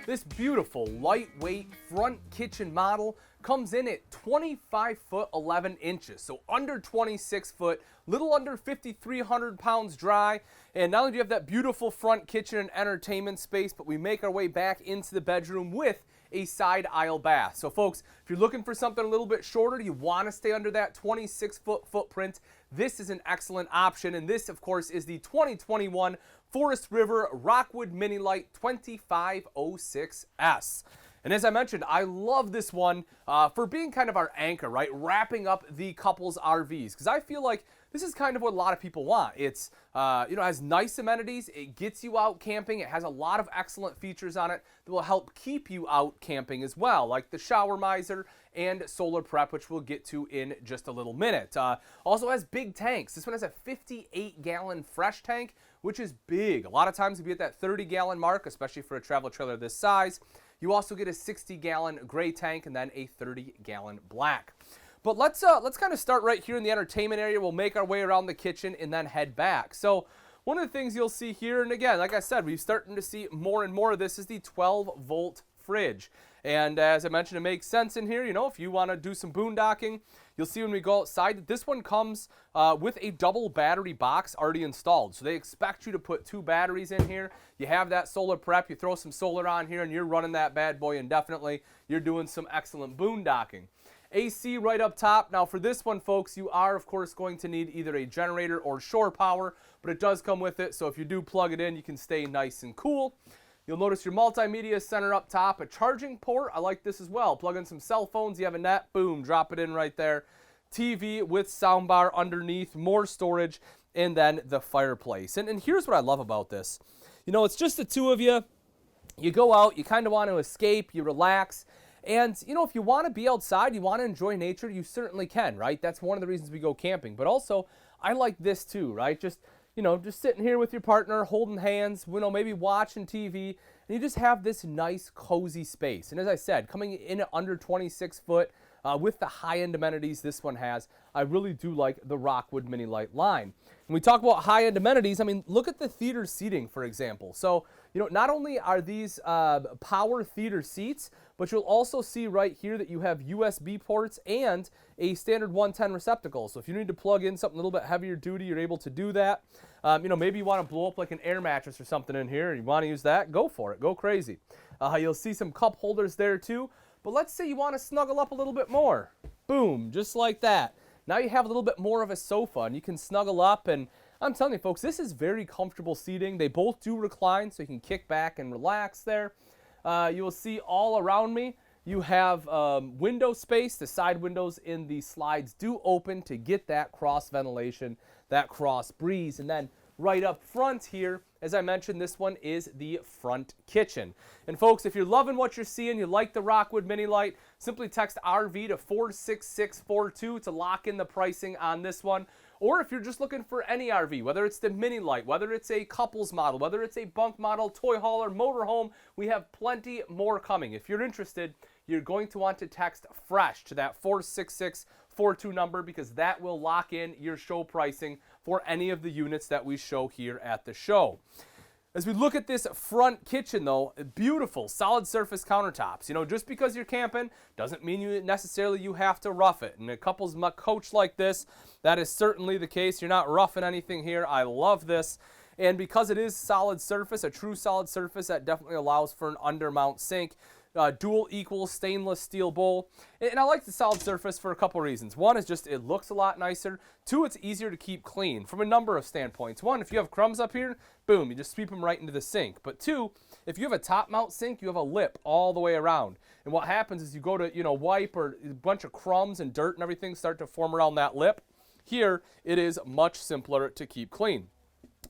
This beautiful, lightweight front kitchen model comes in at 25 foot 11 inches, so under 26 foot, little under 5,300 pounds dry. And not only do you have that beautiful front kitchen and entertainment space, but we make our way back into the bedroom with a side aisle bath. So folks, if you're looking for something a little bit shorter, you want to stay under that 26 foot footprint, this is an excellent option. And this, of course, is the 2021 Forest River Rockwood Mini Lite 2506S. And as I mentioned, I love this one for being kind of our anchor, right? Wrapping up the couple's RVs, because I feel like this is kind of what a lot of people want. It's, has nice amenities. It gets you out camping. It has a lot of excellent features on it that will help keep you out camping as well, like the shower miser and solar prep, which we'll get to in just a little minute. Also has big tanks. This one has a 58-gallon fresh tank, which is big. A lot of times you'll be at that 30-gallon mark, especially for a travel trailer this size. You also get a 60-gallon gray tank and then a 30-gallon black. But let's kind of start right here in the entertainment area. We'll make our way around the kitchen and then head back. So one of the things you'll see here, and again, like I said, we're starting to see more and more of this, is the 12-volt fridge. And as I mentioned, it makes sense in here. You know, if you want to do some boondocking, you'll see when we go outside that this one comes with a double battery box already installed. So they expect you to put 2 batteries in here. You have that solar prep, you throw some solar on here, and you're running that bad boy indefinitely. You're doing some excellent boondocking. AC right up top. Now for this one, folks, you are of course going to need either a generator or shore power, but it does come with it, so if you do plug it in, you can stay nice and cool. You'll notice your multimedia center up top, a charging port. I like this as well. Plug in some cell phones, you have a net, boom, drop it in right there. TV with soundbar underneath, more storage, and then the fireplace. And here's what I love about this. You know, it's just the two of you. You go out, you kind of want to escape, you relax. And, you know, if you want to be outside, you want to enjoy nature, you certainly can, right? That's one of the reasons we go camping. But also, I like this too, right? Just sitting here with your partner, holding hands, maybe watching TV, and you just have this nice, cozy space. And as I said, coming in at under 26 foot, with the high-end amenities this one has, I really do like the Rockwood Mini Lite line. When we talk about high-end amenities, I mean, look at the theater seating, for example. So, not only are these power theater seats, but you'll also see right here that you have USB ports and a standard 110 receptacle. So if you need to plug in something a little bit heavier duty, you're able to do that. Maybe you want to blow up like an air mattress or something in here, and you want to use that, go for it, go crazy. You'll see some cup holders there too. But let's say you want to snuggle up a little bit more. Boom, just like that. Now you have a little bit more of a sofa, and you can snuggle up, and I'm telling you folks, this is very comfortable seating. They both do recline, so you can kick back and relax there. You will see all around me, you have window space. The side windows in the slides do open to get that cross ventilation, that cross breeze. And then right up front here, as I mentioned, this one is the front kitchen. And folks, if you're loving what you're seeing, you like the Rockwood Mini Lite, simply text RV to 46642 to lock in the pricing on this one. Or if you're just looking for any RV, whether it's the Mini Lite, whether it's a couples model, whether it's a bunk model, toy hauler, motorhome, we have plenty more coming. If you're interested, you're going to want to text FRESH to that 46642 number, because that will lock in your show pricing for any of the units that we show here at the show. As we look at this front kitchen, though, beautiful solid surface countertops. Just because you're camping doesn't mean you have to rough it. And a couple's coach like this, that is certainly the case. You're not roughing anything here. I love this. And because it is solid surface, a true solid surface, that definitely allows for an undermount sink. Dual equal stainless steel bowl. And I like the solid surface for a couple reasons. One is just it looks a lot nicer. Two, it's easier to keep clean from a number of standpoints. One, if you have crumbs up here, boom, you just sweep them right into the sink. But two, if you have a top mount sink, you have a lip all the way around. And what happens is you go to, wipe, or a bunch of crumbs and dirt and everything start to form around that lip. Here, it is much simpler to keep clean.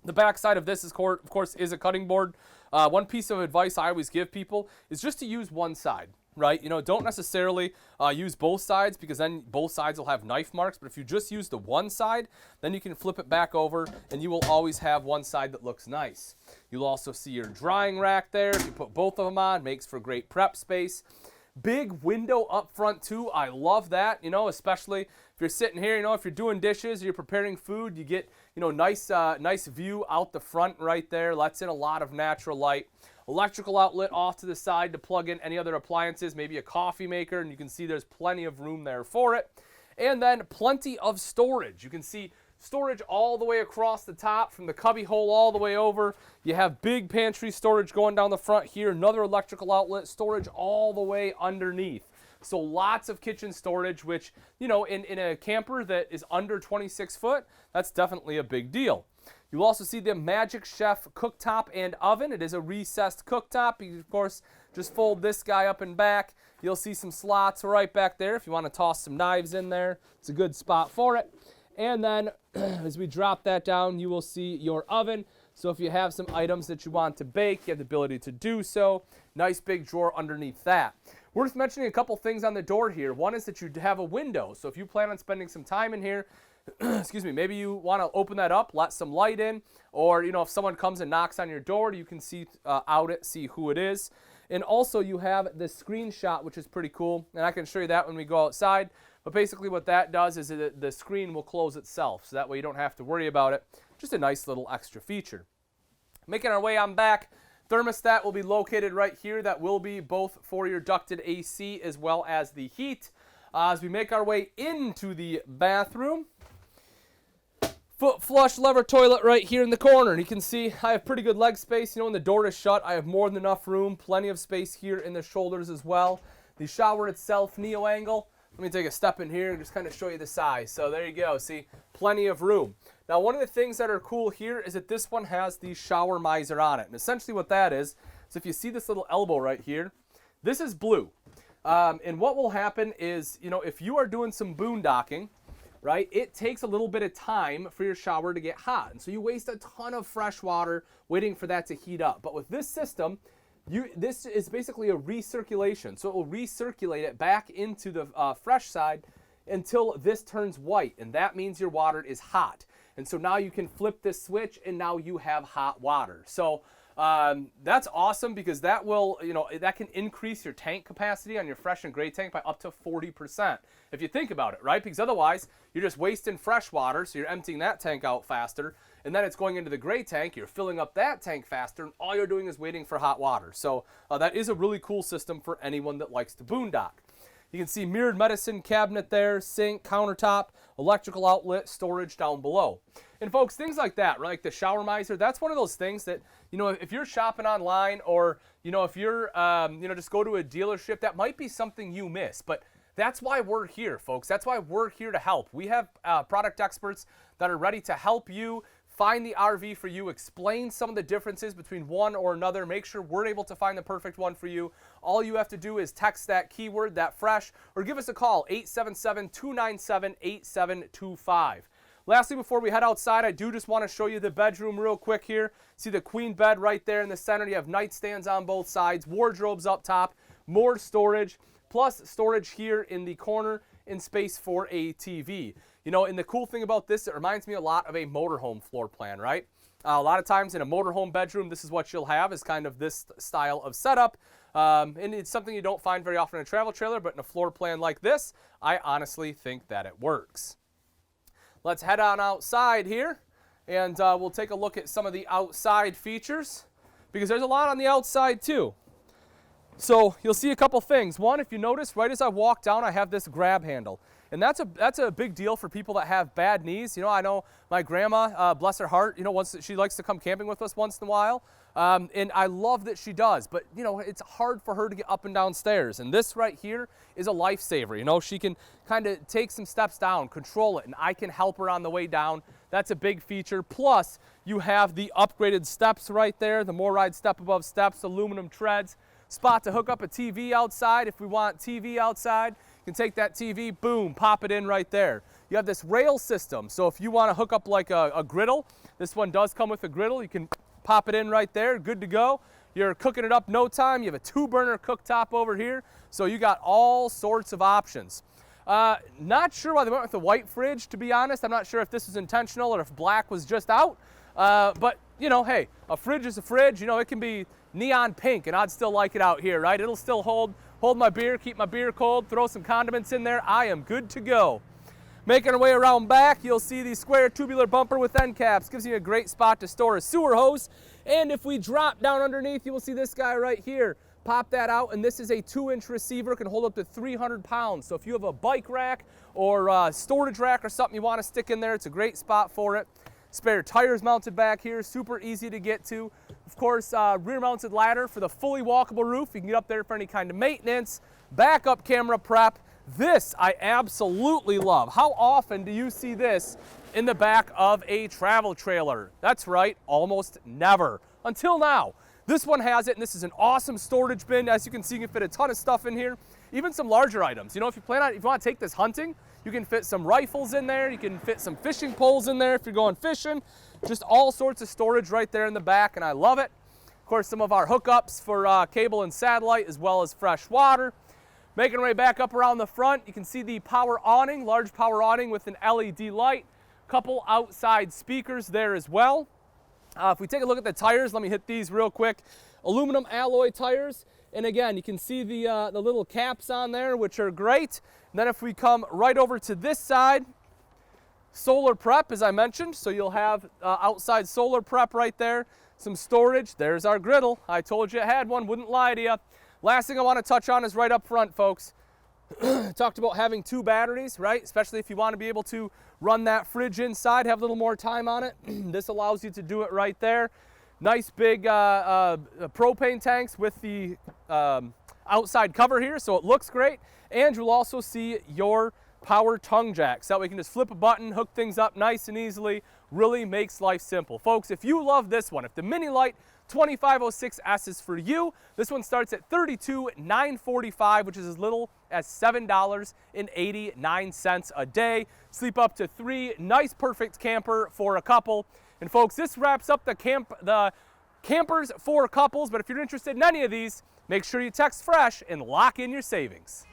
The back side of this, of course, is a cutting board. One piece of advice I always give people is just to use one side, right? Don't necessarily use both sides, because then both sides will have knife marks. But if you just use the one side, then you can flip it back over, and you will always have one side that looks nice. You'll also see your drying rack there. If you put both of them on, makes for great prep space. Big window up front too. I love that, especially if you're sitting here, if you're doing dishes or you're preparing food, you get, nice view out the front right there. Lets in a lot of natural light. electrical outlet off to the side to plug in any other appliances, maybe a coffee maker, and you can see there's plenty of room there for it. And then plenty of storage. You can see storage all the way across the top from the cubby hole all the way over. You have big pantry storage going down the front here, another electrical outlet, storage all the way underneath. So lots of kitchen storage, which, you know, in a camper that is under 26 foot, that's definitely a big deal. You'll also see the Magic Chef cooktop and oven. It is a recessed cooktop. You, of course, just fold this guy up and back. You'll see some slots right back there if you want to toss some knives in there. It's a good spot for it. And then as we drop that down, you will see your oven. So if you have some items that you want to bake, you have the ability to do so. Nice big drawer underneath that. Worth mentioning a couple things on the door here. One is that you have a window. So if you plan on spending some time in here, excuse me, maybe you want to open that up, let some light in, or, you know, if someone comes and knocks on your door, you can see out it, see who it is. And also you have the screenshot, which is pretty cool, and I can show you that when we go outside. But basically what that does is that the screen will close itself, so that way you don't have to worry about it. Just a nice little extra feature. Making our way on back, thermostat will be located right here. That will be both for your ducted AC as well as the heat. As we make our way into the bathroom, foot flush lever toilet right here in the corner. And you can see I have pretty good leg space. You know, when the door is shut, I have more than enough room. Plenty of space here in the shoulders as well. The shower itself, neo angle. Let me take a step in here and just kind of show you the size. So there you go. See, plenty of room. Now, one of the things that are cool here is that this one has the shower miser on it. And essentially what that is if you see this little elbow right here, this is blue. And what will happen is, you know, if you are doing some boondocking, right, it takes a little bit of time for your shower to get hot. And so you waste a ton of fresh water waiting for that to heat up. But with this system, this is basically a recirculation. So it will recirculate it back into the fresh side until this turns white. And that means your water is hot. And so now you can flip this switch and now you have hot water. So that's awesome because that will, you know, that can increase your tank capacity on your fresh and gray tank by up to 40%. If you think about it, right? Because otherwise you're just wasting fresh water. So you're emptying that tank out faster. And then it's going into the gray tank, you're filling up that tank faster, and all you're doing is waiting for hot water. So that is a really cool system for anyone that likes to boondock. You can see mirrored medicine cabinet there, sink, countertop, electrical outlet, storage down below. And folks, things like that, right? Like the shower miser, that's one of those things that, you know, if you're shopping online or, you know, if you're, you know, just go to a dealership, that might be something you miss. But that's why we're here, folks. That's why we're here to help. We have product experts that are ready to help you find the RV for you, explain some of the differences between one or another, make sure we're able to find the perfect one for you. All you have to do is text that keyword, that fresh, or give us a call, 877-297-8725. Lastly, before we head outside, I do just want to show you the bedroom real quick here. See the queen bed right there in the center. You have nightstands on both sides, wardrobes up top, more storage, plus storage here in the corner and space for a TV. You know, and the cool thing about this, it reminds me a lot of a motorhome floor plan, right? A lot of times in a motorhome bedroom, this is what you'll have, is kind of this style of setup. And it's something you don't find very often in a travel trailer, but in a floor plan like this, I honestly think that it works. Let's head on outside here, and we'll take a look at some of the outside features, because there's a lot on the outside too. So you'll see a couple things. One, if you notice, right as I walk down, I have this grab handle. And that's a big deal for people that have bad knees. You know, I know my grandma, bless her heart, you know, she likes to come camping with us once in a while. And I love that she does. But, you know, it's hard for her to get up and down stairs. And this right here is a lifesaver. You know, she can kind of take some steps down, control it, and I can help her on the way down. That's a big feature. Plus, you have the upgraded steps right there, the MORryde step above steps, aluminum treads. Spot to hook up a TV outside if we want TV outside. You can take that TV, boom, pop it in right there. You have this rail system, so if you want to hook up like a griddle, this one does come with a griddle. You can pop it in right there, good to go. You're cooking it up no time. You have a 2-burner cooktop over here, so you got all sorts of options. Not sure why they went with the white fridge, to be honest. I'm not sure if this was intentional or if black was just out. But, you know, hey, a fridge is a fridge. You know, it can be neon pink, and I'd still like it out here, right? It'll still hold my beer, keep my beer cold, throw some condiments in there. I am good to go. Making our way around back, you'll see the square tubular bumper with end caps. Gives you a great spot to store a sewer hose. And if we drop down underneath, you will see this guy right here. Pop that out, and this is a 2-inch receiver, can hold up to 300 pounds. So if you have a bike rack or a storage rack or something you want to stick in there, it's a great spot for it. Spare tires mounted back here, super easy to get to. Of course, rear mounted ladder for the fully walkable roof. You can get up there for any kind of maintenance. Backup camera prep. This I absolutely love. How often do you see this in the back of a travel trailer? That's right, almost never. Until now. This one has it, and this is an awesome storage bin. As you can see, you can fit a ton of stuff in here, even some larger items. You know, if you want to take this hunting, you can fit some rifles in there. You can fit some fishing poles in there if you're going fishing. Just all sorts of storage right there in the back, and I love it. Of course, some of our hookups for cable and satellite, as well as fresh water. Making our way back up around the front, you can see the power awning, large power awning with an LED light. Couple outside speakers there as well. If we take a look at the tires, let me hit these real quick. Aluminum alloy tires, and again, you can see the little caps on there, which are great. And then if we come right over to this side, solar prep, as I mentioned, so you'll have outside solar prep right there. Some storage. There's our griddle. I told you it had one, wouldn't lie to you. Last thing I want to touch on is right up front, folks. Talked about having 2 batteries, right? Especially if you want to be able to run that fridge inside, have a little more time on it. This allows you to do it right there. Nice big propane tanks with the outside cover here, so it looks great. And you'll also see your power tongue jack. So that way you can just flip a button, hook things up nice and easily. Really makes life simple. Folks, if you love this one, if the Mini Lite 2506S is for you, this one starts at $32,945, which is as little as $7.89 a day. Sleep up to 3, nice perfect camper for a couple. And folks, this wraps up the campers for couples, but if you're interested in any of these, make sure you text FRESH and lock in your savings.